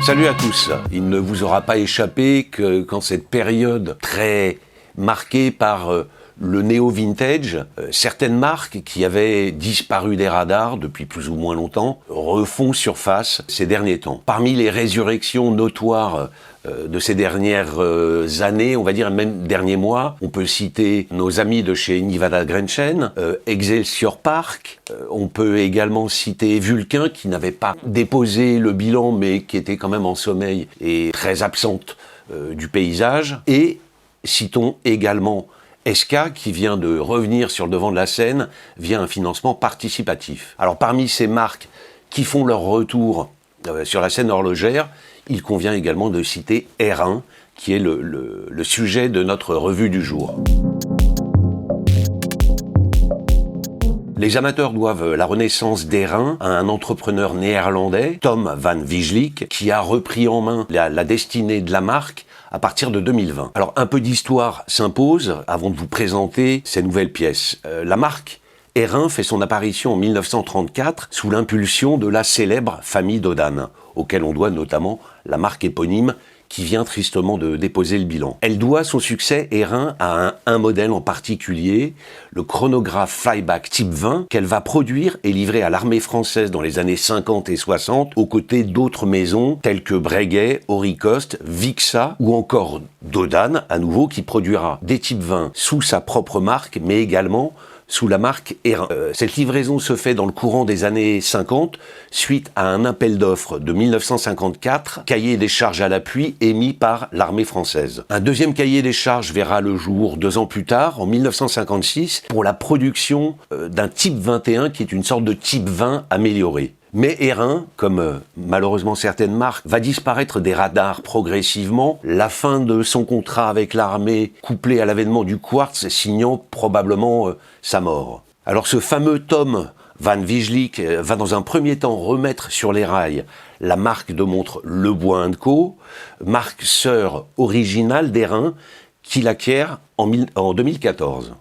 Salut à tous. Il ne vous aura pas échappé que quand cette période très marquée par le néo-vintage, certaines marques qui avaient disparu des radars depuis plus ou moins longtemps refont surface ces derniers temps. Parmi les résurrections notoires de ces dernières années, on va dire même derniers mois, on peut citer nos amis de chez Nevada Grenchen, Excelsior Park, on peut également citer Vulcain qui n'avait pas déposé le bilan mais qui était quand même en sommeil et très absente du paysage, et citons également SK qui vient de revenir sur le devant de la scène via un financement participatif. Alors parmi ces marques qui font leur retour sur la scène horlogère, il convient également de citer R1 qui est le sujet de notre revue du jour. Les amateurs doivent la renaissance d'R1 à un entrepreneur néerlandais, Tom van Wijlik, qui a repris en main la destinée de la marque à partir de 2020. Alors un peu d'histoire s'impose avant de vous présenter ces nouvelles pièces. La marque R1 fait son apparition en 1934 sous l'impulsion de la célèbre famille Dodane, auquel on doit notamment la marque éponyme qui vient tristement de déposer le bilan. Elle doit son succès R1 à un modèle en particulier, le chronographe Flyback Type 20, qu'elle va produire et livrer à l'armée française dans les années 50 et 60, aux côtés d'autres maisons telles que Breguet, Auricoste, Vixa ou encore Dodane, à nouveau, qui produira des Type 20 sous sa propre marque, mais également sous la marque R1. Cette livraison se fait dans le courant des années 50, suite à un appel d'offres de 1954, cahier des charges à l'appui émis par l'armée française. Un deuxième cahier des charges verra le jour 2 ans plus tard, en 1956, pour la production d'un Type 21, qui est une sorte de Type 20 amélioré. Mais R1, comme malheureusement certaines marques, va disparaître des radars progressivement, la fin de son contrat avec l'armée couplée à l'avènement du quartz signant probablement sa mort. Alors ce fameux Tom van Wijlik va dans un premier temps remettre sur les rails la marque de montre Le Bois & Co, marque sœur originale d'R1, qu'il acquiert en 2014.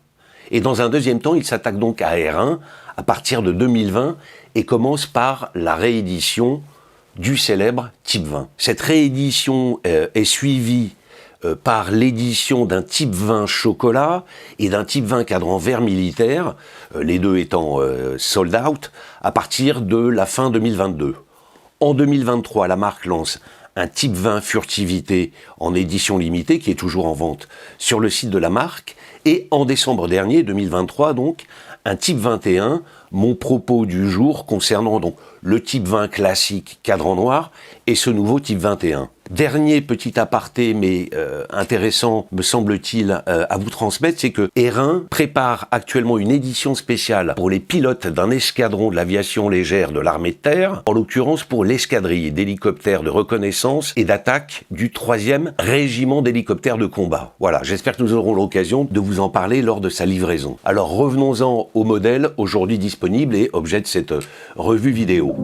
Et dans un deuxième temps, il s'attaque donc à R1 à partir de 2020 et commence par la réédition du célèbre Type 20. Cette réédition est suivie par l'édition d'un Type 20 chocolat et d'un Type 20 cadran vert militaire, les deux étant sold out, à partir de la fin 2022. En 2023, la marque lance un Type 20 furtivité en édition limitée, qui est toujours en vente sur le site de la marque, et en décembre dernier, 2023 donc, un Type 21, mon propos du jour concernant donc le Type 20 classique cadran noir et ce nouveau Type 21. Dernier petit aparté, mais intéressant, me semble-t-il, à vous transmettre, c'est que R1 prépare actuellement une édition spéciale pour les pilotes d'un escadron de l'aviation légère de l'armée de terre, en l'occurrence pour l'escadrille d'hélicoptères de reconnaissance et d'attaque du 3e régiment d'hélicoptères de combat. Voilà, j'espère que nous aurons l'occasion de vous en parler lors de sa livraison. Alors revenons-en au modèle aujourd'hui disponible et objet de cette revue vidéo.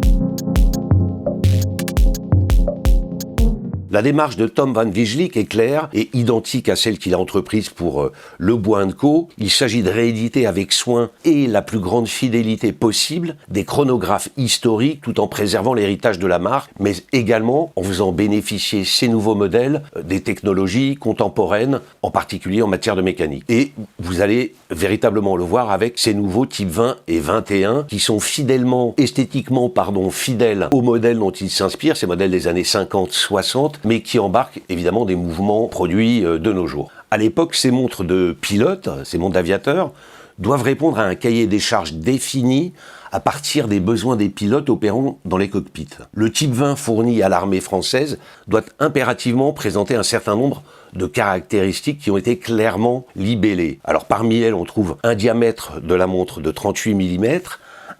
La démarche de Tom van Wijlik est claire et identique à celle qu'il a entreprise pour Le Bois & Co. Il s'agit de rééditer avec soin et la plus grande fidélité possible des chronographes historiques tout en préservant l'héritage de la marque, mais également en faisant bénéficier ces nouveaux modèles des technologies contemporaines, en particulier en matière de mécanique. Et vous allez véritablement le voir avec ces nouveaux Type 20 et 21 qui sont esthétiquement fidèles aux modèles dont ils s'inspirent, ces modèles des années 50-60, mais qui embarquent évidemment des mouvements produits de nos jours. À l'époque, ces montres de pilotes, ces montres d'aviateurs, doivent répondre à un cahier des charges défini à partir des besoins des pilotes opérant dans les cockpits. Le Type 20 fourni à l'armée française doit impérativement présenter un certain nombre de caractéristiques qui ont été clairement libellées. Alors parmi elles, on trouve un diamètre de la montre de 38 mm,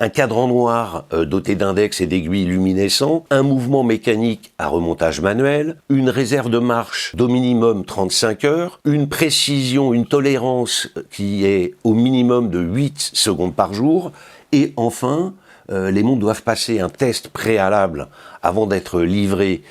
un cadran noir doté d'index et d'aiguilles luminescents, un mouvement mécanique à remontage manuel, une réserve de marche d'au minimum 35 heures, une précision, une tolérance qui est au minimum de 8 secondes par jour, et enfin les montres doivent passer un test préalable avant d'être livrées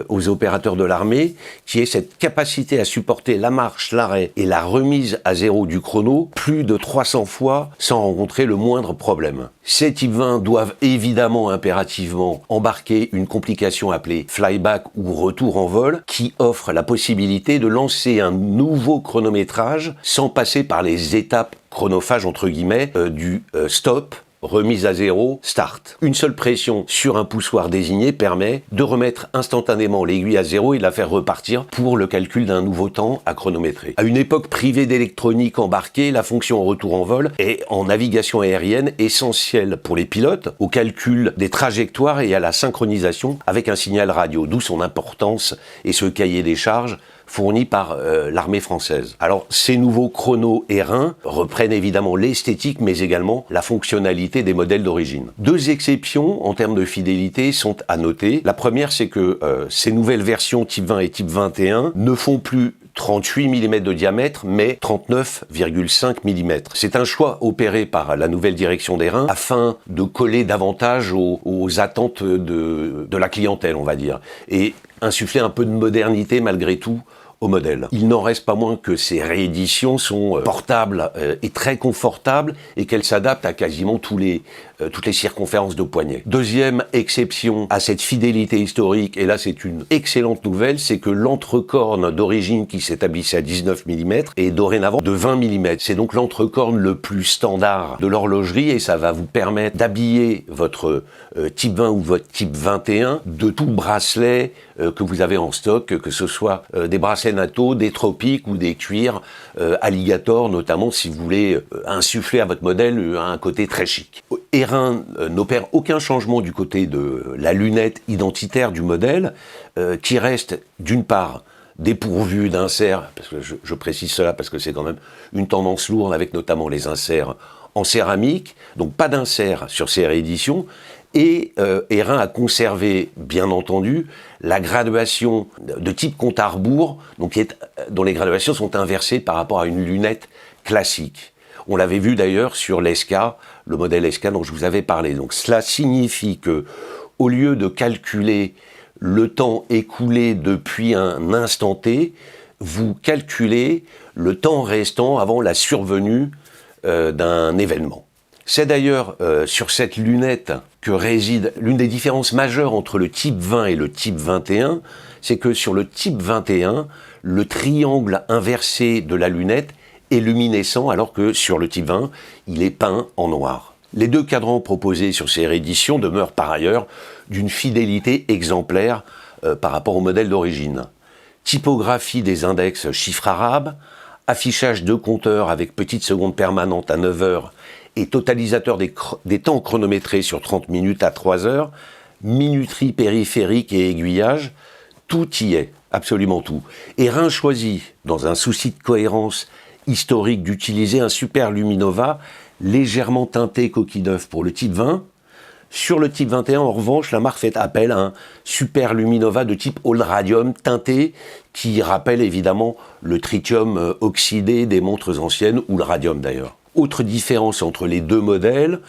aux opérateurs de l'armée, qui est cette capacité à supporter la marche, l'arrêt et la remise à zéro du chrono plus de 300 fois sans rencontrer le moindre problème. Ces type 20 doivent évidemment impérativement embarquer une complication appelée flyback ou retour en vol, qui offre la possibilité de lancer un nouveau chronométrage sans passer par les étapes chronophages entre guillemets du stop, remise à zéro, start. Une seule pression sur un poussoir désigné permet de remettre instantanément l'aiguille à zéro et de la faire repartir pour le calcul d'un nouveau temps à chronométrer. À une époque privée d'électronique embarquée, la fonction retour en vol est en navigation aérienne essentielle pour les pilotes au calcul des trajectoires et à la synchronisation avec un signal radio, d'où son importance et ce cahier des charges fourni par l'armée française. Alors, ces nouveaux chronos airains reprennent évidemment l'esthétique, mais également la fonctionnalité des modèles d'origine. Deux exceptions en termes de fidélité sont à noter. La première, c'est que ces nouvelles versions type 20 et type 21 ne font plus 38 mm de diamètre, mais 39,5 mm. C'est un choix opéré par la nouvelle direction d'Airain afin de coller davantage aux attentes de la clientèle, on va dire, et insuffler un peu de modernité malgré tout au modèle. Il n'en reste pas moins que ces rééditions sont portables et très confortables et qu'elles s'adaptent à quasiment toutes les circonférences de poignet. Deuxième exception à cette fidélité historique, et là c'est une excellente nouvelle, c'est que l'entrecorne d'origine qui s'établissait à 19 mm est dorénavant de 20 mm. C'est donc l'entrecorne le plus standard de l'horlogerie et ça va vous permettre d'habiller votre type 20 ou votre type 21 de tout bracelet que vous avez en stock, que ce soit des bracelets NATO, des tropiques ou des cuirs alligator, notamment si vous voulez insuffler à votre modèle un côté très chic. Airain n'opère aucun changement du côté de la lunette identitaire du modèle, qui reste d'une part dépourvu d'inserts, parce que je précise cela parce que c'est quand même une tendance lourde avec notamment les inserts en céramique, donc pas d'insert sur ces rééditions, et Airain a conservé, bien entendu, la graduation de type compte à rebours, donc dont les graduations sont inversées par rapport à une lunette classique. On l'avait vu d'ailleurs sur l'Esca, le modèle Esca dont je vous avais parlé. Donc cela signifie que, au lieu de calculer le temps écoulé depuis un instant T, vous calculez le temps restant avant la survenue d'un événement. C'est d'ailleurs sur cette lunette que réside l'une des différences majeures entre le type 20 et le type 21, c'est que sur le type 21, le triangle inversé de la lunette est luminescent, alors que sur le type 20, il est peint en noir. Les deux cadrans proposés sur ces rééditions demeurent par ailleurs d'une fidélité exemplaire par rapport au modèle d'origine. Typographie des index chiffres arabes, affichage de compteurs avec petite seconde permanente à 9 heures et totalisateur des temps chronométrés sur 30 minutes à 3 heures, minuterie périphérique et aiguillage, tout y est, absolument tout. Airain choisit, dans un souci de cohérence historique, d'utiliser un Super Luminova légèrement teinté coquille d'œuf pour le type 20. Sur le type 21, en revanche, la marque fait appel à un Super Luminova de type All Radium teinté qui rappelle évidemment le tritium oxydé des montres anciennes, ou le radium d'ailleurs. Autre différence entre les deux modèles,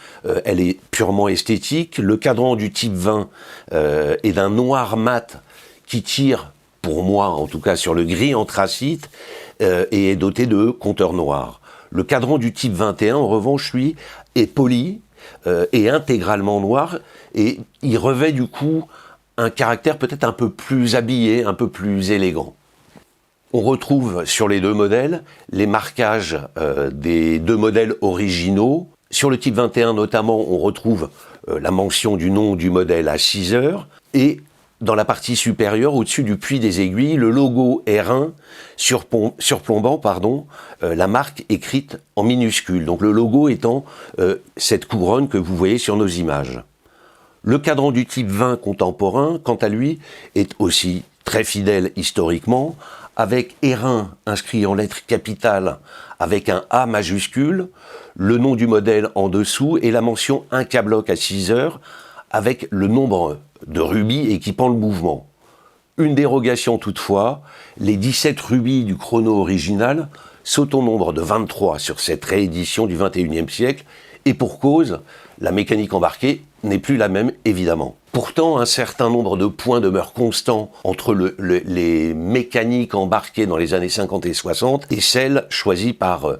elle est purement esthétique. Le cadran du type 20 est d'un noir mat qui tire, pour moi en tout cas, sur le gris anthracite et est doté de compteurs noirs. Le cadran du type 21, en revanche, lui, est poli et intégralement noir, et il revêt du coup un caractère peut-être un peu plus habillé, un peu plus élégant. On retrouve sur les deux modèles les marquages des deux modèles originaux. Sur le type 21 notamment, on retrouve la mention du nom du modèle à 6 heures, et dans la partie supérieure, au-dessus du puits des aiguilles, le logo Airain surplombant la marque écrite en minuscule. Donc le logo étant cette couronne que vous voyez sur nos images. Le cadran du type 20 contemporain, quant à lui, est aussi très fidèle historiquement, avec Airain inscrit en lettres capitales avec un A majuscule, le nom du modèle en dessous et la mention Incabloc à 6 heures avec le nombre de rubis équipant le mouvement. Une dérogation toutefois, les 17 rubis du chrono original sautent au nombre de 23 sur cette réédition du XXIe siècle, et pour cause, la mécanique embarquée n'est plus la même, évidemment. Pourtant, un certain nombre de points demeurent constants entre les mécaniques embarquées dans les années 50 et 60 et celles choisies par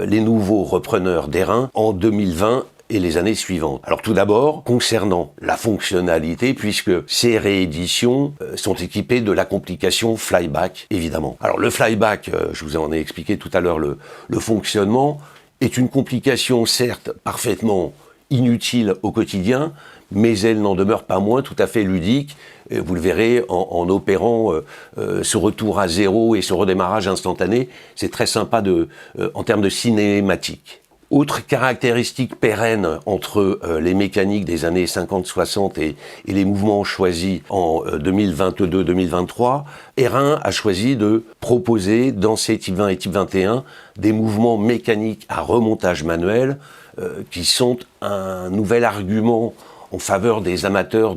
les nouveaux repreneurs d'airain en 2020 et les années suivantes. Alors tout d'abord, concernant la fonctionnalité, puisque ces rééditions sont équipées de la complication flyback, évidemment. Alors le flyback, je vous en ai expliqué tout à l'heure le fonctionnement, est une complication certes parfaitement inutile au quotidien, mais elle n'en demeure pas moins tout à fait ludique. Vous le verrez en opérant ce retour à zéro et ce redémarrage instantané. C'est très sympa en termes de cinématique. Autre caractéristique pérenne entre les mécaniques des années 50-60 et les mouvements choisis en 2022-2023, Airain a choisi de proposer dans ses type 20 et type 21 des mouvements mécaniques à remontage manuel qui sont un nouvel argument en faveur des amateurs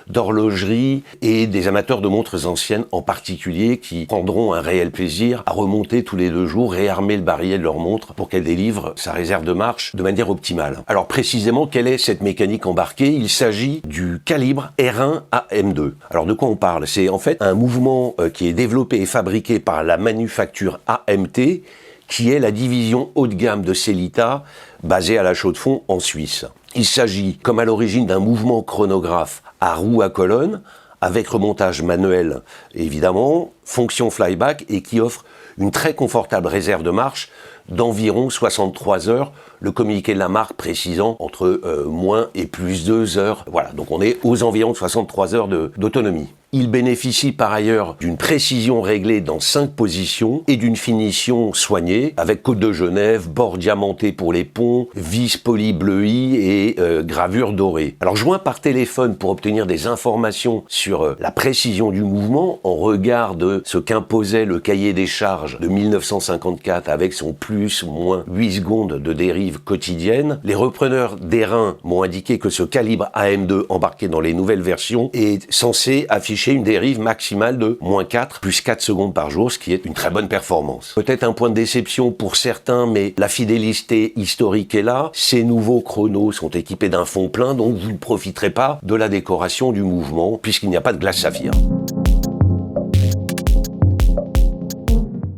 d'horlogerie et des amateurs de montres anciennes en particulier qui prendront un réel plaisir à remonter tous les 2 jours, réarmer le barillet de leur montre pour qu'elle délivre sa réserve de marche de manière optimale. Alors précisément, quelle est cette mécanique embarquée? Il s'agit du calibre R1 AM2. Alors de quoi on parle? C'est en fait un mouvement qui est développé et fabriqué par la manufacture AMT, qui est la division haut de gamme de Sellita, basée à La Chaux-de-Fonds en Suisse. Il s'agit, comme à l'origine, d'un mouvement chronographe à roue à colonne, avec remontage manuel, évidemment, fonction flyback, et qui offre une très confortable réserve de marche d'environ 63 heures, le communiqué de la marque précisant entre moins et plus 2 heures. Voilà, donc on est aux environs de 63 heures d'autonomie. Il bénéficie par ailleurs d'une précision réglée dans 5 positions et d'une finition soignée, avec côte de Genève, bord diamanté pour les ponts, vis poli bleuie et gravure dorée. Alors joint par téléphone pour obtenir des informations sur la précision du mouvement, en regard de ce qu'imposait le cahier des charges de 1954 avec son plus ou moins 8 secondes de dérive quotidienne, les repreneurs d'airain m'ont indiqué que ce calibre AM2 embarqué dans les nouvelles versions est censé afficher une dérive maximale de -4 plus 4 secondes par jour, ce qui est une très bonne performance. Peut-être un point de déception pour certains, mais la fidélité historique est là. Ces nouveaux chronos sont équipés d'un fond plein, donc vous ne profiterez pas de la décoration du mouvement, puisqu'il n'y a pas de glace saphir.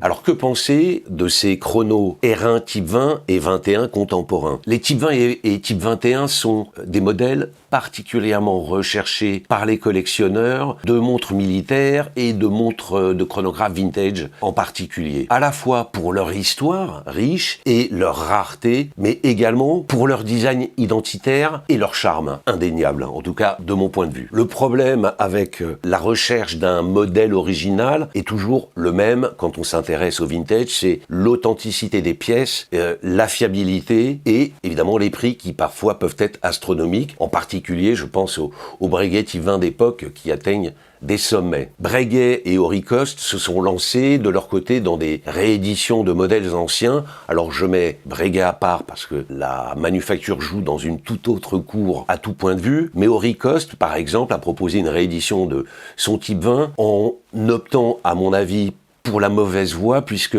Alors que penser de ces chronos R1 type 20 et 21 contemporains? Les type 20 et type 21 sont des modèles particulièrement recherchés par les collectionneurs de montres militaires et de montres de chronographes vintage en particulier. À la fois pour leur histoire riche et leur rareté, mais également pour leur design identitaire et leur charme indéniable, en tout cas de mon point de vue. Le problème avec la recherche d'un modèle original est toujours le même quand on s'intéresse au vintage, c'est l'authenticité des pièces, la fiabilité et évidemment les prix qui parfois peuvent être astronomiques, en particulier je pense aux Breguet type 20 d'époque qui atteignent des sommets. Breguet et Auricoste se sont lancés de leur côté dans des rééditions de modèles anciens. Alors je mets Breguet à part parce que la manufacture joue dans une toute autre cour à tout point de vue, mais Auricoste par exemple a proposé une réédition de son type 20 en optant à mon avis pour la mauvaise voie puisque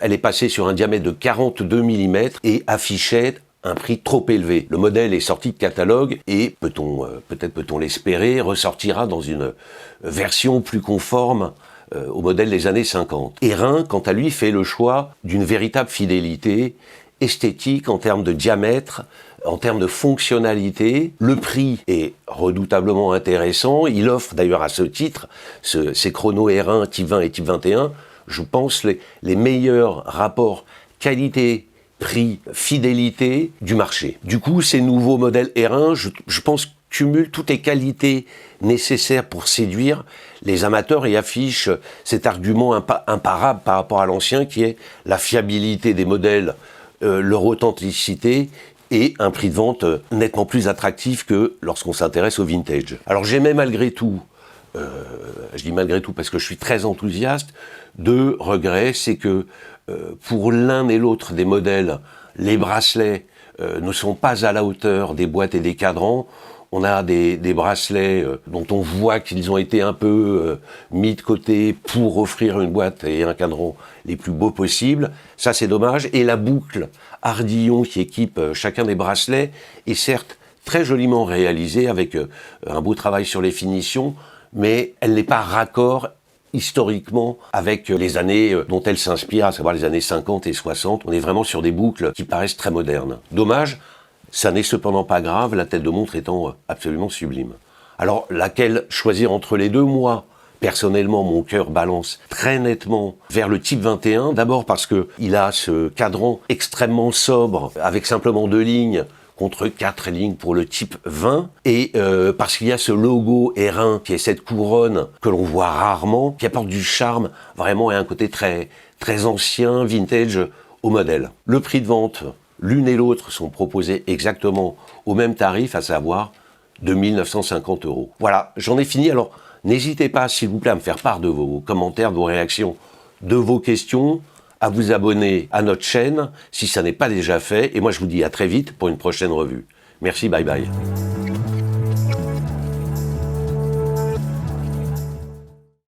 elle est passée sur un diamètre de 42 mm et affichait un prix trop élevé. Le modèle est sorti de catalogue et, peut-être peut-on l'espérer, ressortira dans une version plus conforme au modèle des années 50. Airain, quant à lui, fait le choix d'une véritable fidélité esthétique en termes de diamètre, en termes de fonctionnalité. Le prix est redoutablement intéressant. Il offre d'ailleurs à ce titre, ces chronos Airain type 20 et type 21, je pense les meilleurs rapports qualité prix, fidélité du marché. Du coup, ces nouveaux modèles R1, je pense, cumulent toutes les qualités nécessaires pour séduire les amateurs et affichent cet argument imparable par rapport à l'ancien qui est la fiabilité des modèles, leur authenticité et un prix de vente nettement plus attractif que lorsqu'on s'intéresse au vintage. Alors j'aimais malgré tout, je dis malgré tout parce que je suis très enthousiaste, 2 regrets, c'est que pour l'un et l'autre des modèles, les bracelets ne sont pas à la hauteur des boîtes et des cadrans. On a des bracelets dont on voit qu'ils ont été un peu mis de côté pour offrir une boîte et un cadran les plus beaux possibles. Ça, c'est dommage. Et la boucle Ardillon qui équipe chacun des bracelets est certes très joliment réalisée avec un beau travail sur les finitions, mais elle n'est pas raccord historiquement avec les années dont elle s'inspire, à savoir les années 50 et 60. On est vraiment sur des boucles qui paraissent très modernes. Dommage, ça n'est cependant pas grave, la tête de montre étant absolument sublime. Alors, laquelle choisir entre les deux? Moi, personnellement, mon cœur balance très nettement vers le Type 21. D'abord parce que il a ce cadran extrêmement sobre, avec simplement 2 lignes, contre 4 lignes pour le Type 20, et parce qu'il y a ce logo R1, qui est cette couronne que l'on voit rarement, qui apporte du charme vraiment et un côté très, très ancien, vintage au modèle. Le prix de vente, l'une et l'autre sont proposés exactement au même tarif, à savoir 2 950 €. Voilà, j'en ai fini. Alors, n'hésitez pas, s'il vous plaît, à me faire part de vos commentaires, de vos réactions, de vos questions, à vous abonner à notre chaîne, si ça n'est pas déjà fait. Et moi, je vous dis à très vite pour une prochaine revue. Merci, bye bye.